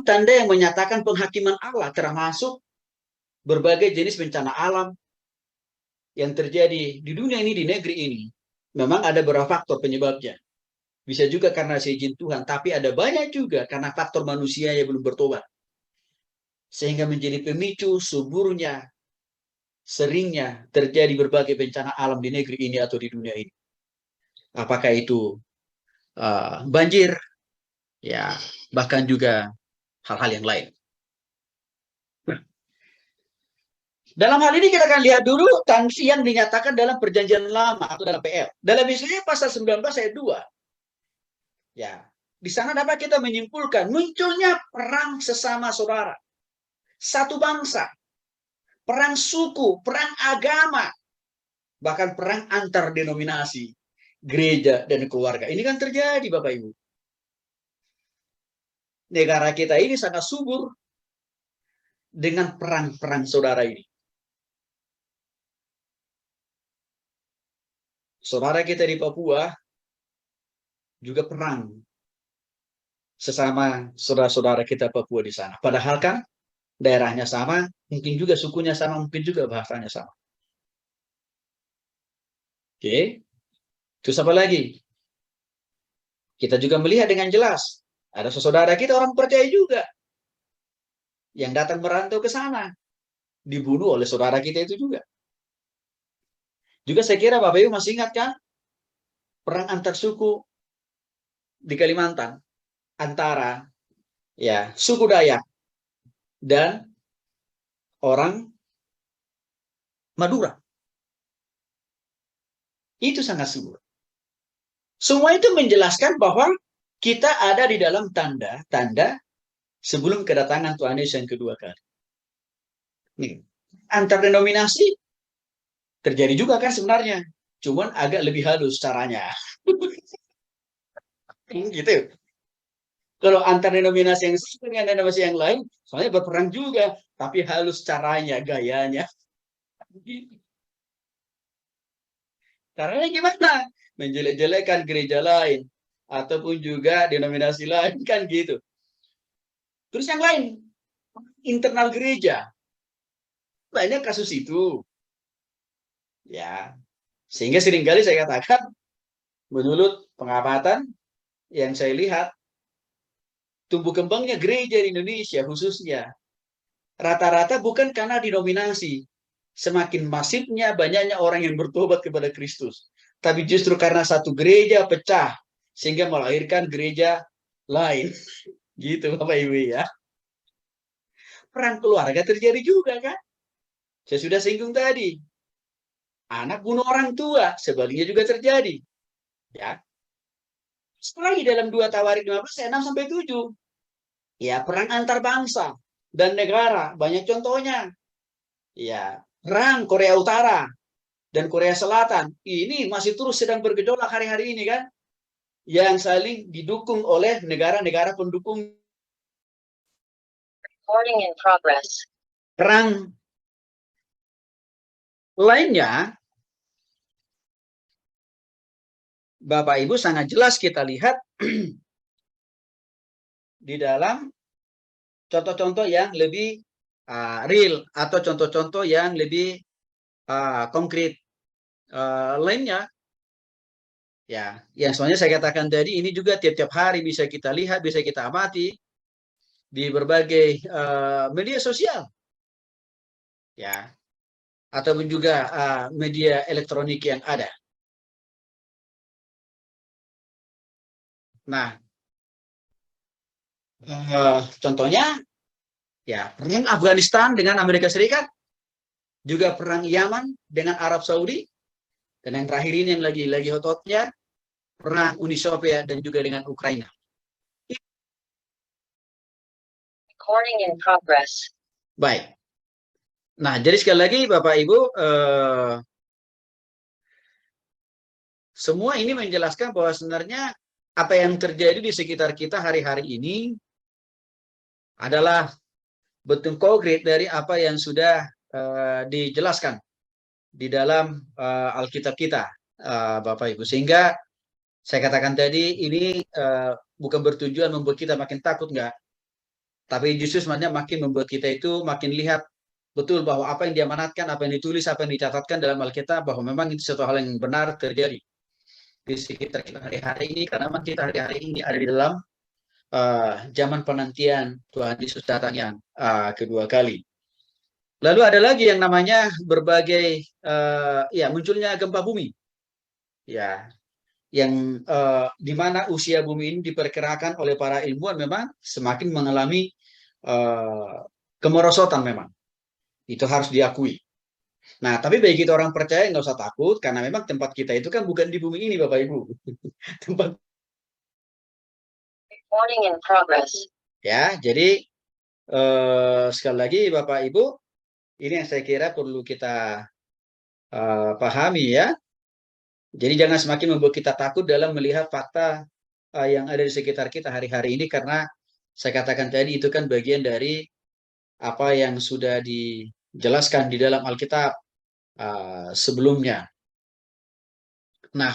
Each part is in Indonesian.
tanda yang menyatakan penghakiman Allah, termasuk berbagai jenis bencana alam yang terjadi di dunia ini, di negeri ini. Memang ada beberapa faktor penyebabnya. Bisa juga karena seizin Tuhan, tapi ada banyak juga karena faktor manusia yang belum bertobat. Sehingga menjadi pemicu suburnya, seringnya terjadi berbagai bencana alam di negeri ini atau di dunia ini. Apakah itu banjir, ya, bahkan juga hal-hal yang lain. Dalam hal ini kita akan lihat dulu sanksi yang dinyatakan dalam perjanjian lama atau dalam PL. Dalam Yesaya pasal 19 ayat 2. Ya, di sana dapat kita menyimpulkan munculnya perang sesama saudara. Satu bangsa, perang suku, perang agama, bahkan perang antar denominasi, gereja dan keluarga. Ini kan terjadi, Bapak Ibu. Negara kita ini sangat subur dengan perang-perang saudara ini. Saudara kita di Papua juga perang sesama saudara-saudara kita Papua di sana. Padahal kan daerahnya sama, mungkin juga sukunya sama, mungkin juga bahasanya sama. Oke. Terus apa lagi? Kita juga melihat dengan jelas, ada saudara kita orang percaya juga yang datang merantau ke sana, dibunuh oleh saudara kita itu juga. Juga saya kira Bapak Ibu masih ingat kan perang antar suku di Kalimantan antara ya suku Dayak dan orang Madura. Itu sangat subur. Semua itu menjelaskan bahwa kita ada di dalam tanda-tanda sebelum kedatangan Tuhan Yesus yang kedua kali. Nih, antar denominasi terjadi juga kan sebenarnya, cuman agak lebih halus caranya. Gitu. Kalau antar denominasi yang satu dengan denominasi yang lain, soalnya berperang juga, tapi halus caranya, gayanya. Caranya gimana? Menjelek-jelekan gereja lain, ataupun juga denominasi lain, kan gitu. Terus yang lain, internal gereja. Banyak kasus itu. Ya, sehingga seringkali saya katakan, menurut pengamatan yang saya lihat, tumbuh kembangnya gereja di Indonesia khususnya, rata-rata bukan karena denominasi, semakin masifnya banyaknya orang yang bertobat kepada Kristus, tapi justru karena satu gereja pecah, sehingga melahirkan gereja lain. Gitu Bapak Ibu ya. Perang keluarga terjadi juga kan? Saya sudah singgung tadi. Anak bunuh orang tua, sebaliknya juga terjadi. Ya. Setelah dalam 2 Tawarik 15 ayat 6 sampai 7. Ya, perang antar bangsa dan negara, banyak contohnya. Ya, perang Korea Utara dan Korea Selatan. Ini masih terus sedang bergejolak hari-hari ini kan? Yang saling didukung oleh negara-negara pendukung. Recording in progress. Perang lainnya, Bapak Ibu sangat jelas kita lihat di dalam contoh-contoh yang lebih real atau contoh-contoh yang lebih konkret lainnya. Ya, yang soalnya saya katakan tadi, ini juga tiap-tiap hari bisa kita lihat, bisa kita amati di berbagai media sosial. Ya, ataupun juga media elektronik yang ada. Nah, contohnya ya perang Afghanistan dengan Amerika Serikat, juga perang Yaman dengan Arab Saudi, dan yang terakhir ini yang lagi hot-hotnya perang Uni Soviet dan juga dengan Ukraina. Recording in progress. Baik. Nah, jadi sekali lagi Bapak Ibu, semua ini menjelaskan bahwa sebenarnya apa yang terjadi di sekitar kita hari-hari ini adalah bentuk konkret dari apa yang sudah dijelaskan di dalam Alkitab kita, Bapak Ibu. Sehingga saya katakan tadi, ini bukan bertujuan membuat kita makin takut, enggak. Tapi justru sebenarnya makin membuat kita itu makin lihat betul bahwa apa yang diamanatkan, apa yang ditulis, apa yang dicatatkan dalam Alkitab, bahwa memang itu suatu hal yang benar terjadi di sekitar kita hari-hari ini, karena memang kita hari-hari ini ada di dalam zaman penantian Tuhan Yesus datang yang kedua kali. Lalu ada lagi yang namanya berbagai ya munculnya gempa bumi, ya, yang di mana usia bumi ini diperkirakan oleh para ilmuwan memang semakin mengalami kemerosotan memang. Itu harus diakui. Nah, tapi bagi kita orang percaya nggak usah takut, karena memang tempat kita itu kan bukan di bumi ini, Bapak Ibu. Tempat Recording in progress. ya, jadi sekali lagi Bapak Ibu, ini yang saya kira perlu kita pahami ya. Jadi jangan semakin membuat kita takut dalam melihat fakta yang ada di sekitar kita hari-hari ini, karena saya katakan tadi itu kan bagian dari apa yang sudah dijelaskan di dalam Alkitab sebelumnya. Nah,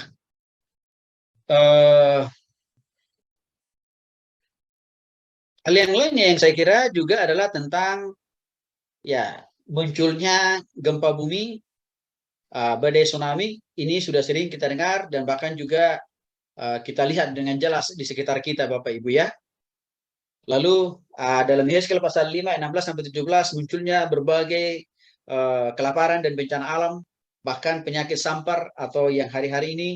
hal yang lainnya yang saya kira juga adalah tentang ya munculnya gempa bumi, badai tsunami. Ini sudah sering kita dengar dan bahkan juga kita lihat dengan jelas di sekitar kita, Bapak Ibu ya. Lalu dalam Yesaya pasal 5 16-17 munculnya berbagai kelaparan dan bencana alam, bahkan penyakit sampar atau yang hari-hari ini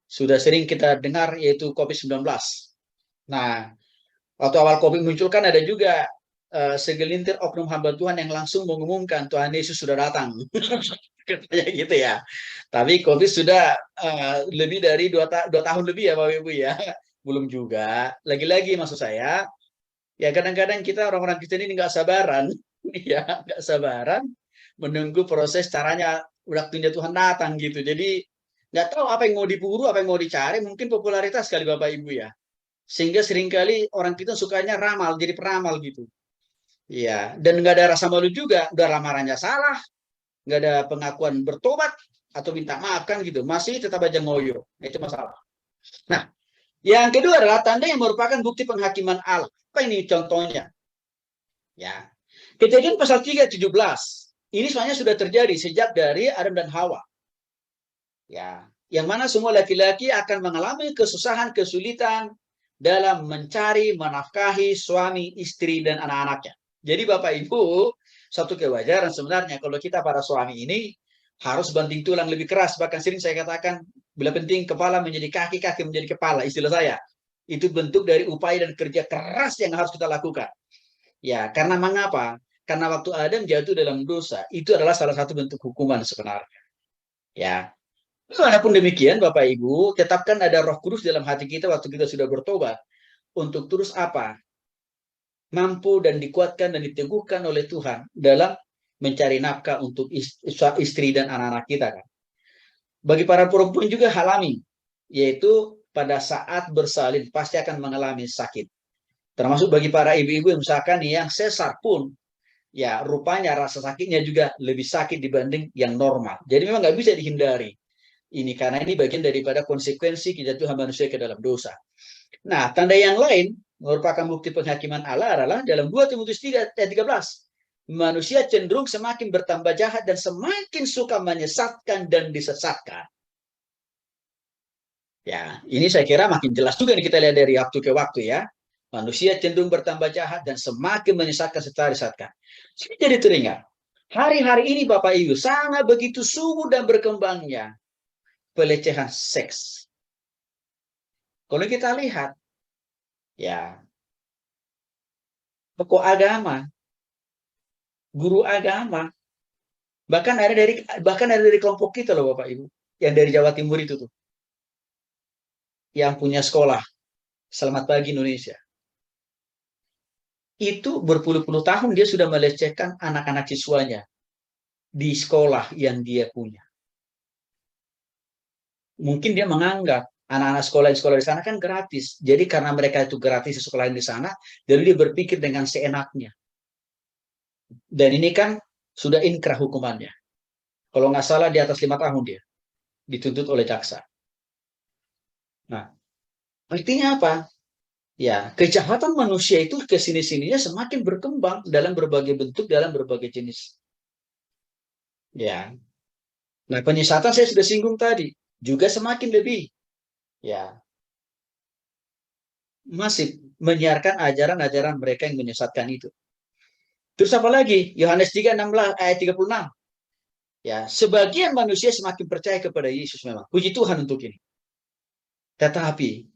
sudah sering kita dengar, yaitu COVID-19. Nah, waktu awal COVID muncul kan ada juga segelintir oknum hamba Tuhan yang langsung mengumumkan Tuhan Yesus sudah datang. Katanya gitu ya. Tapi COVID sudah lebih dari 2 tahun lebih ya Bapak Ibu ya. Belum juga. Lagi-lagi maksud saya, ya kadang-kadang kita orang-orang Kristen ini nggak sabaran. Ya, nggak sabaran menunggu proses caranya waktunya Tuhan datang gitu. Jadi nggak tahu apa yang mau diburu, apa yang mau dicari, mungkin popularitas kali Bapak Ibu ya. Sehingga seringkali orang kita sukanya ramal, jadi peramal gitu. Iya, dan nggak ada rasa malu juga, udah lamarannya salah, nggak ada pengakuan bertobat atau minta maaf kan gitu, masih tetap aja ngoyo. Itu masalah. Nah, yang kedua adalah tanda yang merupakan bukti penghakiman Allah. Apa ini contohnya? Ya, Kejadian pasal 3:17. Ini sebenarnya sudah terjadi sejak dari Adam dan Hawa. Ya, yang mana semua laki-laki akan mengalami kesusahan, kesulitan dalam mencari, menafkahi suami, istri, dan anak-anaknya. Jadi Bapak Ibu, satu kewajaran sebenarnya kalau kita para suami ini harus banting tulang lebih keras. Bahkan sering saya katakan, bila penting kepala menjadi kaki, kaki menjadi kepala, istilah saya. Itu bentuk dari upaya dan kerja keras yang harus kita lakukan. Ya, karena mengapa? Karena waktu Adam jatuh dalam dosa, itu adalah salah satu bentuk hukuman sebenarnya. Ya, walaupun demikian, Bapak Ibu, tetapkan ada Roh Kudus dalam hati kita waktu kita sudah bertobat untuk terus apa? Mampu dan dikuatkan dan diteguhkan oleh Tuhan dalam mencari nafkah untuk istri dan anak-anak kita kan. Bagi para perempuan juga alami, yaitu pada saat bersalin pasti akan mengalami sakit. Termasuk bagi para ibu-ibu yang misalkan yang sesar pun, ya rupanya rasa sakitnya juga lebih sakit dibanding yang normal. Jadi memang nggak bisa dihindari. Ini karena ini bagian daripada konsekuensi kejatuhan manusia ke dalam dosa. Nah, tanda yang lain merupakan bukti penghakiman Allah adalah dalam 2 Timotius 3 ayat 13. Manusia cenderung semakin bertambah jahat dan semakin suka menyesatkan dan disesatkan. Ya, ini saya kira makin jelas juga nih kita lihat dari waktu ke waktu ya. Manusia cenderung bertambah jahat dan semakin menyesatkan serta disesatkan. Jadi teringat, hari-hari ini Bapak Ibu sangat begitu subur dan berkembangnya pelecehan seks. Kalau kita lihat, ya, tokoh agama, guru agama, bahkan ada dari kelompok kita loh Bapak Ibu, yang dari Jawa Timur itu tuh, yang punya sekolah Selamat Pagi Indonesia. Itu berpuluh-puluh tahun dia sudah melecehkan anak-anak siswanya di sekolah yang dia punya. Mungkin dia menganggap anak-anak sekolah di sana kan gratis. Jadi karena mereka itu gratis di sekolah di sana, jadi dia berpikir dengan seenaknya. Dan ini kan sudah inkrah hukumannya. Kalau nggak salah di atas 5 tahun dia dituntut oleh jaksa. Nah, artinya apa? Ya, kejahatan manusia itu kesini-sininya semakin berkembang dalam berbagai bentuk, dalam berbagai jenis. Ya, nah penyesatan saya sudah singgung tadi, juga semakin lebih. Ya, masih menyiarkan ajaran-ajaran mereka yang menyesatkan itu. Terus apa lagi? Yohanes 3:16 ayat 36. Ya, sebagian manusia semakin percaya kepada Yesus memang. Puji Tuhan untuk ini. Tetapi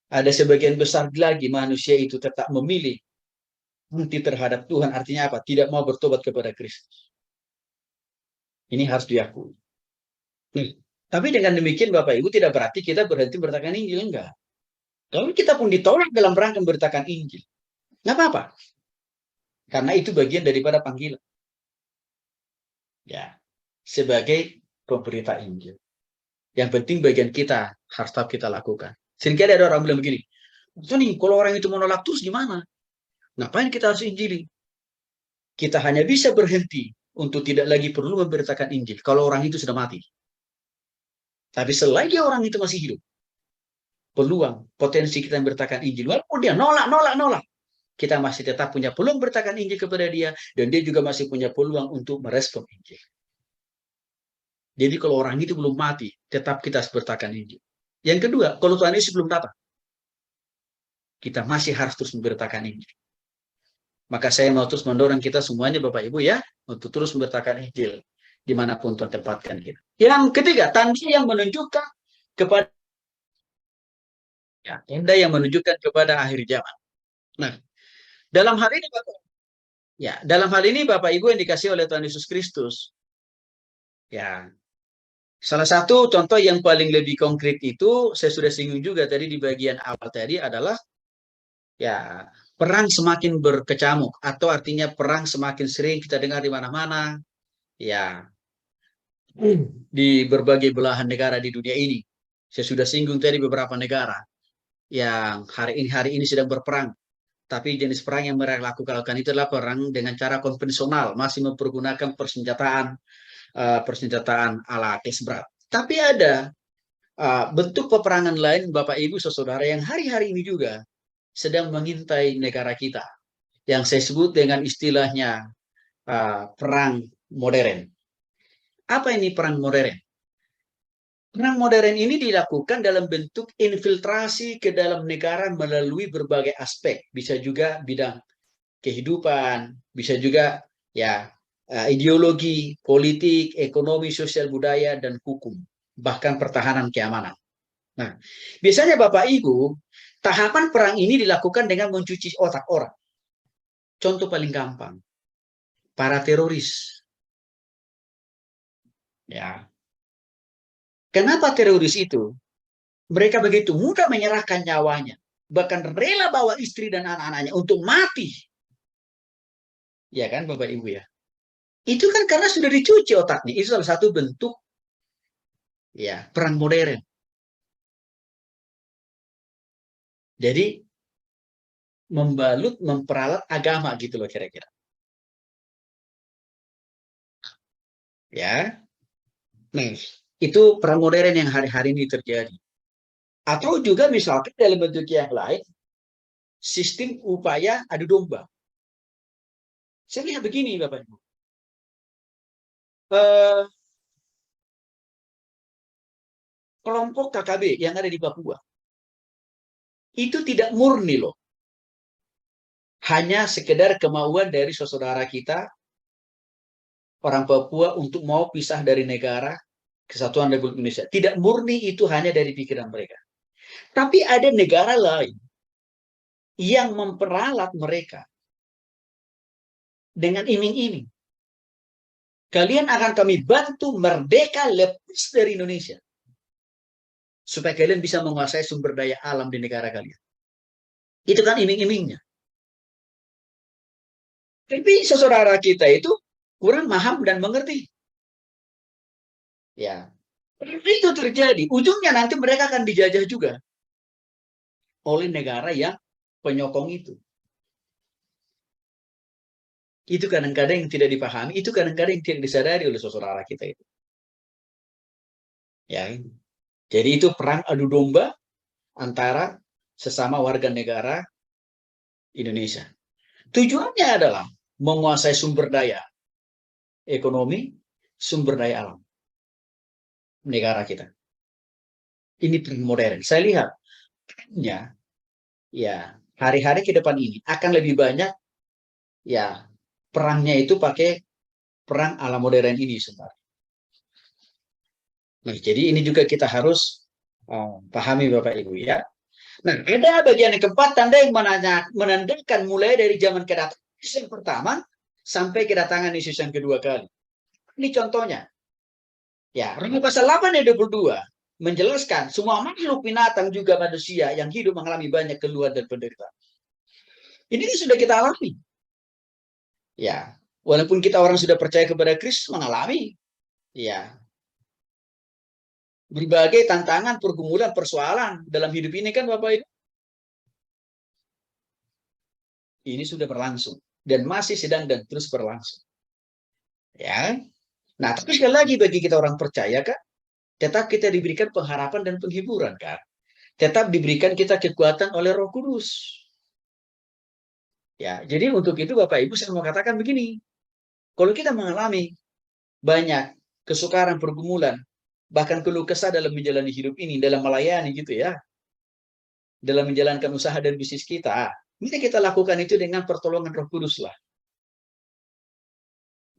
ada sebagian besar lagi manusia itu tetap memilih anti terhadap Tuhan. Artinya apa? Tidak mau bertobat kepada Kristus. Ini harus diakui. Tapi dengan demikian Bapak Ibu tidak berarti kita berhenti beritakan Injil. Enggak. Kalau kita pun ditolak dalam rangka memberitakan Injil, nggak apa-apa. Karena itu bagian daripada panggilan. Ya, sebagai pemberita Injil. Yang penting bagian kita harus tetap kita lakukan. Sehingga ada orang bilang begini, Tony, kalau orang itu menolak terus gimana? Ngapain kita harus Injili? Kita hanya bisa berhenti untuk tidak lagi perlu memberitakan Injil kalau orang itu sudah mati. Tapi selagi orang itu masih hidup, peluang, potensi kita memberitakan Injil, walaupun dia nolak, kita masih tetap punya peluang beritakan Injil kepada dia, dan dia juga masih punya peluang untuk merespon Injil. Jadi kalau orang itu belum mati, tetap kita harus beritakan Injil. Yang kedua, kalau Tuhan Yesus belum datang, kita masih harus terus memberitakan Injil. Maka saya mau terus mendorong kita semuanya Bapak Ibu ya, untuk terus memberitakan Injil dimanapun Tuhan tempatkan kita. Yang ketiga, tanda yang menunjukkan kepada tanda yang menunjukkan kepada akhir zaman. Nah, dalam hal ini dalam hal ini Bapak Ibu yang dikasih oleh Tuhan Yesus Kristus, ya, salah satu contoh yang paling lebih konkret itu saya sudah singgung juga tadi di bagian awal tadi adalah ya perang semakin berkecamuk, atau artinya perang semakin sering kita dengar di mana-mana, ya, di berbagai belahan negara di dunia ini. Saya sudah singgung tadi beberapa negara yang hari ini sedang berperang. Tapi jenis perang yang mereka lakukan itu adalah perang dengan cara konvensional, masih mempergunakan persenjataan ala tes berat. Tapi ada bentuk peperangan lain, Bapak Ibu Saudara, yang hari-hari ini juga sedang mengintai negara kita, yang saya sebut dengan istilahnya perang modern. Apa ini perang modern? Perang modern ini dilakukan dalam bentuk infiltrasi ke dalam negara melalui berbagai aspek. Bisa juga bidang kehidupan, bisa juga ya ideologi, politik, ekonomi, sosial, budaya, dan hukum. Bahkan pertahanan keamanan. Nah, biasanya Bapak Ibu, tahapan perang ini dilakukan dengan mencuci otak orang. Contoh paling gampang, para teroris. Ya, kenapa teroris itu? Mereka begitu mudah menyerahkan nyawanya, bahkan rela bawa istri dan anak-anaknya untuk mati. Ya kan, Bapak Ibu ya. Itu kan karena sudah dicuci otaknya. Itu salah satu bentuk ya perang modern. Jadi memperalat agama gitu loh kira-kira. Ya. Nah, itu perang modern yang hari-hari ini terjadi. Atau juga misalkan dalam bentuk yang lain, sistem upaya adu domba. Saya lihat begini Bapak Ibu. Kelompok KKB yang ada di Papua itu tidak murni loh. Hanya sekedar kemauan dari saudara kita orang Papua untuk mau pisah dari negara Kesatuan Republik Indonesia. Tidak murni itu hanya dari pikiran mereka. Tapi ada negara lain yang memperalat mereka dengan iming-iming. Kalian akan kami bantu merdeka lepas dari Indonesia. Supaya kalian bisa menguasai sumber daya alam di negara kalian. Itu kan iming-imingnya. Tapi saudara kita itu kurang paham dan mengerti. Ya, itu terjadi. Ujungnya nanti mereka akan dijajah juga oleh negara yang penyokong itu. Itu kadang-kadang yang tidak dipahami, itu kadang-kadang yang tidak disadari oleh saudara kita itu. Ya, jadi itu perang adu domba antara sesama warga negara Indonesia. Tujuannya adalah menguasai sumber daya ekonomi, sumber daya alam negara kita. Ini perang modern. Saya lihat ya hari-hari ke depan ini akan lebih banyak ya perangnya itu pakai perang ala modern ini sebenarnya. Nah, jadi ini juga kita harus pahami Bapak Ibu ya. Nah, ada bagian yang keempat tanda yang menandakan mulai dari zaman kedatangan Yesus yang pertama sampai kedatangan Yesus yang kedua kali. Ini contohnya. Ya, Roma pasal 8 ayat 22 menjelaskan semua makhluk binatang juga manusia yang hidup mengalami banyak keluhan dan penderitaan. Ini sudah kita alami. Ya, walaupun kita orang sudah percaya kepada Kristus mengalami ya berbagai tantangan, pergumulan, persoalan dalam hidup ini kan Bapak Ibu. Ini sudah berlangsung dan masih sedang dan terus berlangsung. Ya. Nah, tapi sekali lagi bagi kita orang percaya kan, tetap kita diberikan pengharapan dan penghiburan kan. Tetap diberikan kita kekuatan oleh Roh Kudus. Ya, jadi untuk itu Bapak Ibu saya mau katakan begini. Kalau kita mengalami banyak kesukaran, pergumulan, bahkan keluh kesah dalam menjalani hidup ini, dalam melayani gitu ya, dalam menjalankan usaha dan bisnis kita, ini kita lakukan itu dengan pertolongan Roh Kudus lah.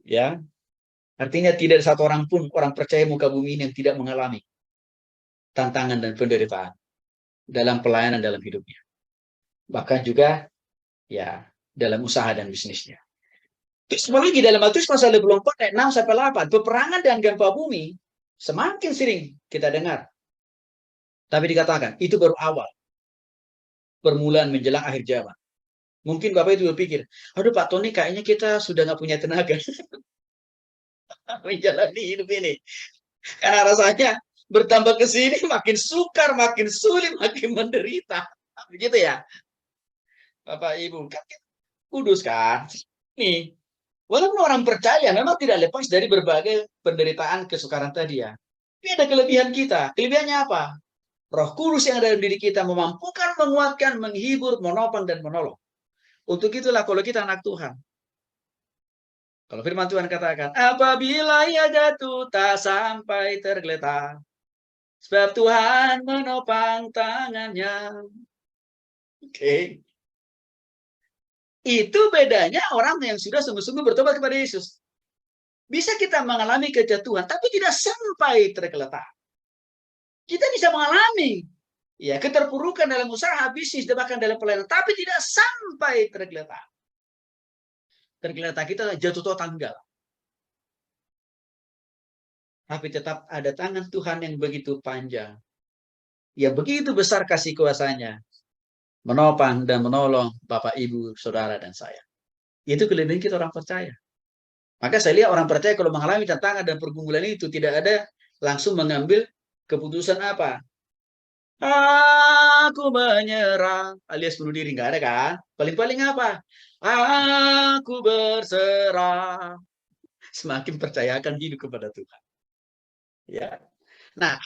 Ya, artinya tidak satu orang pun orang percaya muka bumi ini yang tidak mengalami tantangan dan penderitaan dalam pelayanan dalam hidupnya. Bahkan juga ya dalam usaha dan bisnisnya. Terus lagi dalam Matius pasal 24 ayat 6 sampai 8, peperangan dan gempa bumi semakin sering kita dengar. Tapi dikatakan itu baru awal. Permulaan menjelang akhir zaman. Mungkin Bapak itu berpikir, aduh Pak Tony kayaknya kita sudah nggak punya tenaga menjalani hidup ini. Karena rasanya bertambah ke sini makin sukar, makin sulit, makin menderita. Begitu ya. Bapak Ibu, kan kudus kan? Nih, walaupun orang percaya memang tidak lepas dari berbagai penderitaan kesukaran tadi ya. Tapi ada kelebihan kita. Kelebihannya apa? Roh Kudus yang ada dalam diri kita memampukan, menguatkan, menghibur, menopang, dan menolong. Untuk itulah kalau kita anak Tuhan. Kalau firman Tuhan katakan, apabila ia jatuh tak sampai tergeletak, sebab Tuhan menopang tangannya. Oke. Itu bedanya orang yang sudah sungguh-sungguh bertobat kepada Yesus. Bisa kita mengalami kejatuhan, tapi tidak sampai tergeletak. Kita bisa mengalami ya keterpurukan dalam usaha, bisnis, bahkan dalam pelayanan, tapi tidak sampai tergeletak. Tergeletak kita jatuh total enggak. Tapi tetap ada tangan Tuhan yang begitu panjang. Ya begitu besar kasih kuasanya. Menopang dan menolong Bapak, Ibu, Saudara, dan saya. Itu kelebihan kita orang percaya. Maka saya lihat orang percaya kalau mengalami tantangan dan pergumulan itu tidak ada langsung mengambil keputusan apa. Aku menyerah alias bunuh diri. Nggak ada kan? Paling-paling apa? Aku berserah. Semakin percayakan hidup kepada Tuhan. Ya. Nah,